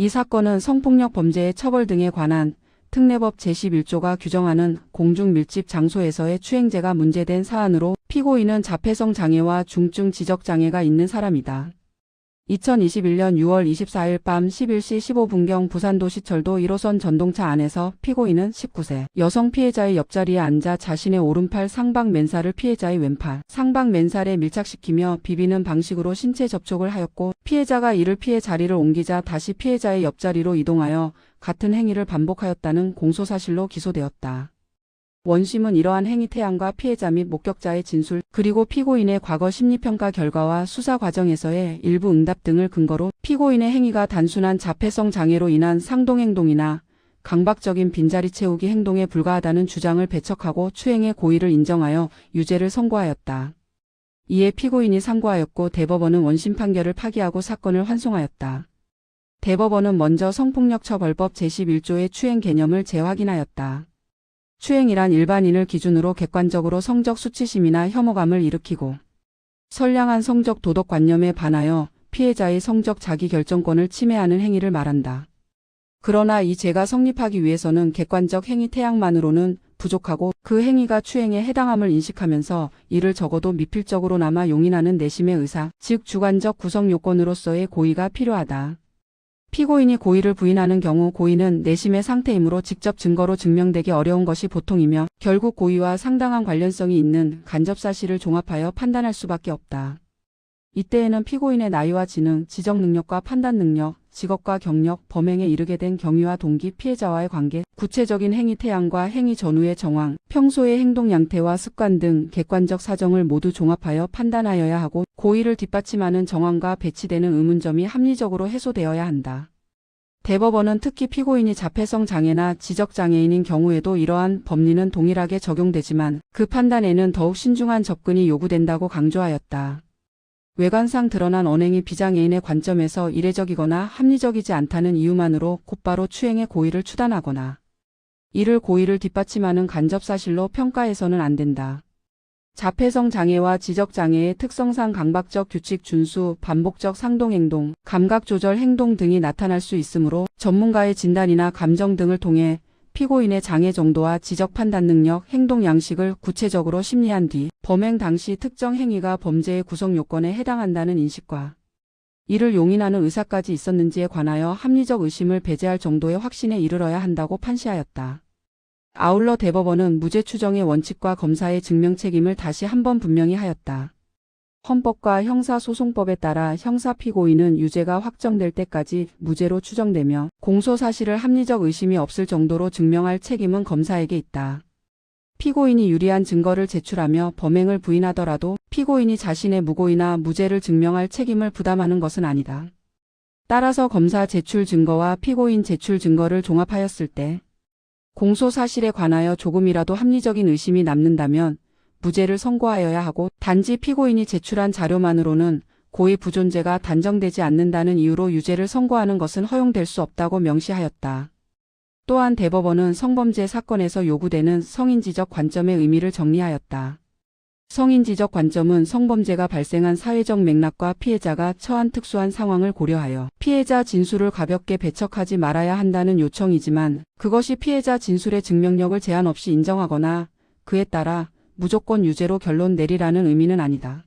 이 사건은 성폭력 범죄의 처벌 등에 관한 특례법 제11조가 규정하는 공중밀집 장소에서의 추행죄가 문제된 사안으로 피고인은 자폐성 장애와 중증 지적 장애가 있는 사람이다. 2021년 6월 24일 밤 11시 15분경 부산도시철도 1호선 전동차 안에서 피고인은 19세 여성 피해자의 옆자리에 앉아 자신의 오른팔 상방 맨살을 피해자의 왼팔 상방 맨살에 밀착시키며 비비는 방식으로 신체 접촉을 하였고, 피해자가 이를 피해 자리를 옮기자 다시 피해자의 옆자리로 이동하여 같은 행위를 반복하였다는 공소사실로 기소되었다. 원심은 이러한 행위 태양과 피해자 및 목격자의 진술, 그리고 피고인의 과거 심리평가 결과와 수사 과정에서의 일부 응답 등을 근거로 피고인의 행위가 단순한 자폐성 장애로 인한 상동행동이나 강박적인 빈자리 채우기 행동에 불과하다는 주장을 배척하고 추행의 고의를 인정하여 유죄를 선고하였다. 이에 피고인이 상고하였고 대법원은 원심 판결을 파기하고 사건을 환송하였다. 대법원은 먼저 성폭력처벌법 제11조의 추행 개념을 재확인하였다. 추행이란 일반인을 기준으로 객관적으로 성적 수치심이나 혐오감을 일으키고 선량한 성적 도덕관념에 반하여 피해자의 성적 자기결정권을 침해하는 행위를 말한다. 그러나 이 죄가 성립하기 위해서는 객관적 행위 태양만으로는 부족하고 그 행위가 추행에 해당함을 인식하면서 이를 적어도 미필적으로나마 용인하는 내심의 의사, 즉 주관적 구성 요건으로서의 고의가 필요하다. 피고인이 고의를 부인하는 경우 고의는 내심의 상태이므로 직접 증거로 증명되기 어려운 것이 보통이며, 결국 고의와 상당한 관련성이 있는 간접사실을 종합하여 판단할 수밖에 없다. 이때에는 피고인의 나이와 지능, 지적 능력과 판단 능력, 직업과 경력, 범행에 이르게 된 경위와 동기, 피해자와의 관계, 구체적인 행위 태양과 행위 전후의 정황, 평소의 행동 양태와 습관 등 객관적 사정을 모두 종합하여 판단하여야 하고, 고의를 뒷받침하는 정황과 배치되는 의문점이 합리적으로 해소되어야 한다. 대법원은 특히 피고인이 자폐성 장애나 지적 장애인인 경우에도 이러한 법리는 동일하게 적용되지만 그 판단에는 더욱 신중한 접근이 요구된다고 강조하였다. 외관상 드러난 언행이 비장애인의 관점에서 이례적이거나 합리적이지 않다는 이유만으로 곧바로 추행의 고의를 추단하거나 이를 고의를 뒷받침하는 간접사실로 평가해서는 안 된다. 자폐성 장애와 지적 장애의 특성상 강박적 규칙 준수, 반복적 상동행동, 감각조절 행동 등이 나타날 수 있으므로 전문가의 진단이나 감정 등을 통해 피고인의 장애 정도와 지적 판단 능력, 행동 양식을 구체적으로 심리한 뒤 범행 당시 특정 행위가 범죄의 구성 요건에 해당한다는 인식과 이를 용인하는 의사까지 있었는지에 관하여 합리적 의심을 배제할 정도의 확신에 이르러야 한다고 판시하였다. 아울러 대법원은 무죄 추정의 원칙과 검사의 증명 책임을 다시 한번 분명히 하였다. 헌법과 형사소송법에 따라 형사 피고인은 유죄가 확정될 때까지 무죄로 추정되며 공소사실을 합리적 의심이 없을 정도로 증명할 책임은 검사에게 있다. 피고인이 유리한 증거를 제출하며 범행을 부인하더라도 피고인이 자신의 무고이나 무죄를 증명할 책임을 부담하는 것은 아니다. 따라서 검사 제출 증거와 피고인 제출 증거를 종합하였을 때 공소사실에 관하여 조금이라도 합리적인 의심이 남는다면 무죄를 선고하여야 하고, 단지 피고인이 제출한 자료만으로는 고의 부존재가 단정되지 않는다는 이유로 유죄를 선고하는 것은 허용될 수 없다고 명시하였다. 또한 대법원은 성범죄 사건에서 요구되는 성인지적 관점의 의미를 정리하였다. 성인지적 관점은 성범죄가 발생한 사회적 맥락과 피해자가 처한 특수한 상황을 고려하여 피해자 진술을 가볍게 배척하지 말아야 한다는 요청이지만, 그것이 피해자 진술의 증명력을 제한 없이 인정하거나 그에 따라 무조건 유죄로 결론 내리라는 의미는 아니다.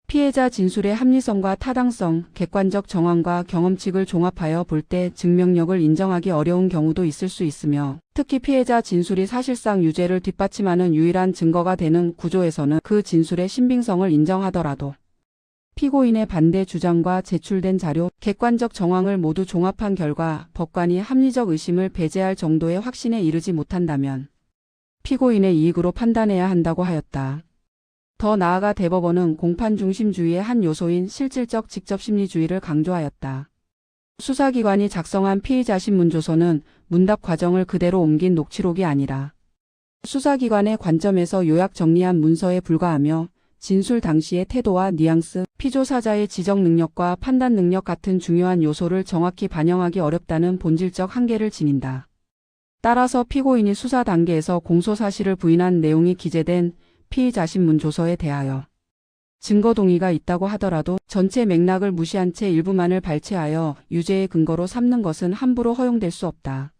피해자 진술의 합리성과 타당성, 객관적 정황과 경험칙을 종합하여 볼 때 증명력을 인정하기 어려운 경우도 있을 수 있으며, 특히 피해자 진술이 사실상 유죄를 뒷받침하는 유일한 증거가 되는 구조에서는 그 진술의 신빙성을 인정하더라도 피고인의 반대 주장과 제출된 자료, 객관적 정황을 모두 종합한 결과 법관이 합리적 의심을 배제할 정도의 확신에 이르지 못한다면 피고인의 이익으로 판단해야 한다고 하였다. 더 나아가 대법원은 공판중심주의의 한 요소인 실질적 직접심리주의를 강조하였다. 수사기관이 작성한 피의자 신문조서는 문답 과정을 그대로 옮긴 녹취록이 아니라 수사기관의 관점에서 요약 정리한 문서에 불과하며, 진술 당시의 태도와 뉘앙스, 피조사자의 지적 능력과 판단 능력 같은 중요한 요소를 정확히 반영하기 어렵다는 본질적 한계를 지닌다. 따라서 피고인이 수사 단계에서 공소사실을 부인한 내용이 기재된 피의자 신문 조서에 대하여 증거 동의가 있다고 하더라도 전체 맥락을 무시한 채 일부만을 발췌하여 유죄의 근거로 삼는 것은 함부로 허용될 수 없다.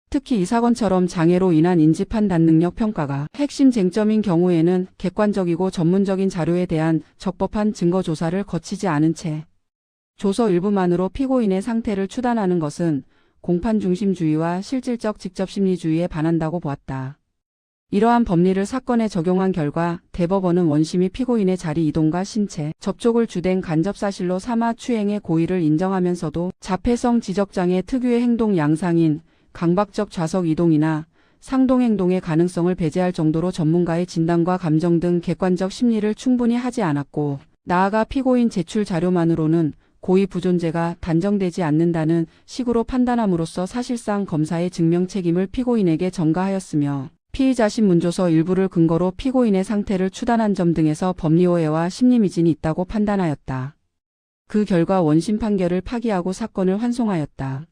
특히 이 사건처럼 장애로 인한 인지판단 능력 평가가 핵심 쟁점인 경우에는 객관적이고 전문적인 자료에 대한 적법한 증거 조사를 거치지 않은 채 조서 일부만으로 피고인의 상태를 추단하는 것은 공판 중심주의와 실질적 직접심리주의에 반한다고 보았다. 이러한 법리를 사건에 적용한 결과 대법원은 원심이 피고인의 자리 이동과 신체 접촉을 주된 간접사실로 삼아 추행의 고의를 인정하면서도 자폐성 지적장애 특유의 행동 양상인 강박적 좌석 이동이나 상동행동의 가능성을 배제할 정도로 전문가의 진단과 감정 등 객관적 심리를 충분히 하지 않았고, 나아가 피고인 제출 자료만으로는 고의 부존재가 단정되지 않는다는 식으로 판단함으로써 사실상 검사의 증명 책임을 피고인에게 전가하였으며, 피의자 신문조서 일부를 근거로 피고인의 상태를 추단한 점 등에서 법리오해와 심리미진이 있다고 판단하였다. 그 결과 원심 판결을 파기하고 사건을 환송하였다.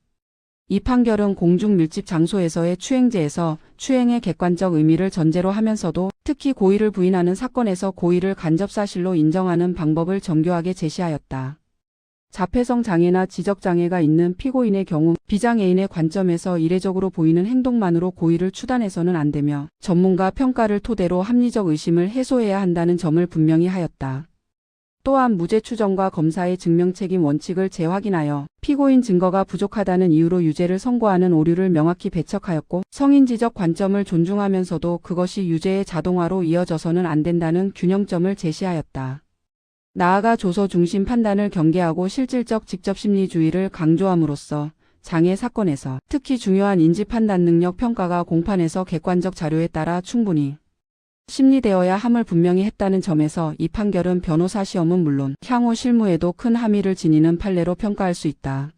이 판결은 공중 밀집 장소에서의 추행죄에서 추행의 객관적 의미를 전제로 하면서도 특히 고의를 부인하는 사건에서 고의를 간접사실로 인정하는 방법을 정교하게 제시하였다. 자폐성 장애나 지적장애가 있는 피고인의 경우 비장애인의 관점에서 이례적으로 보이는 행동만으로 고의를 추단해서는 안 되며 전문가 평가를 토대로 합리적 의심을 해소해야 한다는 점을 분명히 하였다. 또한 무죄 추정과 검사의 증명책임 원칙을 재확인하여 피고인 증거가 부족하다는 이유로 유죄를 선고하는 오류를 명확히 배척하였고, 성인지적 관점을 존중하면서도 그것이 유죄의 자동화로 이어져서는 안 된다는 균형점을 제시하였다. 나아가 조서 중심 판단을 경계하고 실질적 직접심리주의를 강조함으로써 장애 사건에서 특히 중요한 인지판단 능력 평가가 공판에서 객관적 자료에 따라 충분히 심리되어야 함을 분명히 했다는 점에서 이 판결은 변호사 시험은 물론 향후 실무에도 큰 함의를 지니는 판례로 평가할 수 있다.